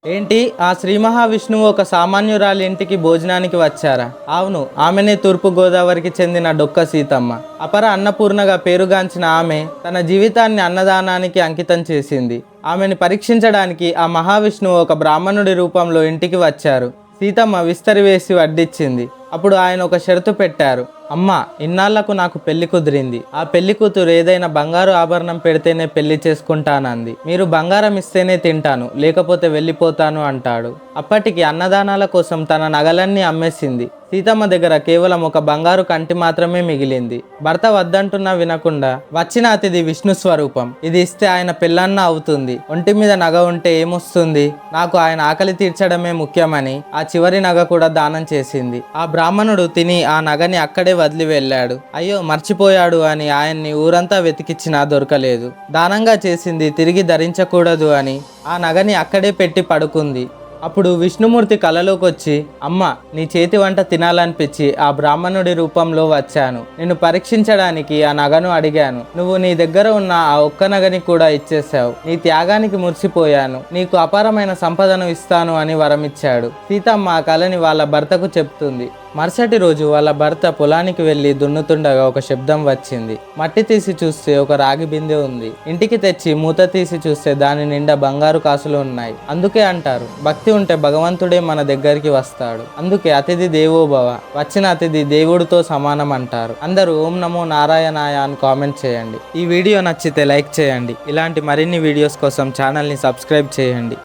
ఏంటి ఆ శ్రీ మహావిష్ణువు ఒక సామాన్యురాలి ఇంటికి భోజనానికి వచ్చారా? అవును, ఆమెనే తూర్పు గోదావరికి చెందిన డొక్క సీతమ్మ. అపర అన్నపూర్ణగా పేరుగాంచిన ఆమె తన జీవితాన్ని అన్నదానానికి అంకితం చేసింది. ఆమెను పరీక్షించడానికి ఆ మహావిష్ణువు ఒక బ్రాహ్మణుడి రూపంలో ఇంటికి వచ్చారు. సీతమ్మ విస్తరి వేసి వడ్డించింది. అప్పుడు ఆయన ఒక షరతు పెట్టారు. అమ్మా, ఇన్నాళ్లకు నాకు పెళ్లి కుదిరింది. ఆ పెళ్లి కూతురు ఏదైనా బంగారు ఆభరణం పెడితేనే పెళ్లి చేసుకుంటానంది. మీరు బంగారం ఇస్తేనే తింటాను, లేకపోతే వెళ్ళిపోతాను అంటాడు. అప్పటికి అన్నదానాల కోసం తన నగలన్నీ అమ్మేసింది. సీతమ్మ దగ్గర కేవలం ఒక బంగారు కంటి మాత్రమే మిగిలింది. భర్త వద్దంటున్నా వినకుండా వచ్చిన అతిథి విష్ణు స్వరూపం. ఇది ఇస్తే ఆయన పెళ్ళన్న అవుతుంది, ఒంటి మీద నగ ఉంటే ఏమొస్తుంది, నాకు ఆయన ఆకలి తీర్చడమే ముఖ్యమని ఆ చివరి నగ కూడా దానం చేసింది. ఆ బ్రాహ్మణుడు తిని ఆ నగని అక్కడే వదిలి వెళ్ళాడు. అయ్యో మర్చిపోయాడు అని ఆయన్ని ఊరంతా వెతికిచ్చినా దొరకలేదు. దానంగా చేసింది తిరిగి ధరించకూడదు అని ఆ నగని అక్కడే పెట్టి పడుకుంది. అప్పుడు విష్ణుమూర్తి కలలోకి వచ్చి, అమ్మ, నీ చేతి వంట తినాలనిపించి ఆ బ్రాహ్మణుడి రూపంలో వచ్చాను. నిన్ను పరీక్షించడానికి ఆ నగను అడిగాను. నువ్వు నీ దగ్గర ఉన్న ఆ ఒక్క నగని కూడా ఇచ్చేసావు. నీ త్యాగానికి మురిసిపోయాను. నీకు అపారమైన సంపదను ఇస్తాను అని వరమిచ్చాడు. సీతమ్మ ఆ కలని వాళ్ళ భర్తకు చెప్తుంది. మరుసటి రోజు వాళ్ళ భర్త పొలానికి వెళ్ళి దున్నుతుండగా ఒక శబ్దం వచ్చింది. మట్టి తీసి చూస్తే ఒక రాగి బిందె ఉంది. ఇంటికి తెచ్చి మూత తీసి చూస్తే దాని నిండా బంగారు కాసులు ఉన్నాయి. అందుకే అంటారు, భక్తి ఉంటే భగవంతుడే మన దగ్గరికి వస్తాడు. అందుకే అతిథి దేవో భవ, వచ్చిన అతిథి దేవుడితో సమానం అంటారు. అందరూ ఓం నమో నారాయణాయ అని కామెంట్ చేయండి. ఈ వీడియో నచ్చితే లైక్ చేయండి. ఇలాంటి మరిన్ని వీడియోస్ కోసం ఛానల్ని సబ్స్క్రైబ్ చేయండి.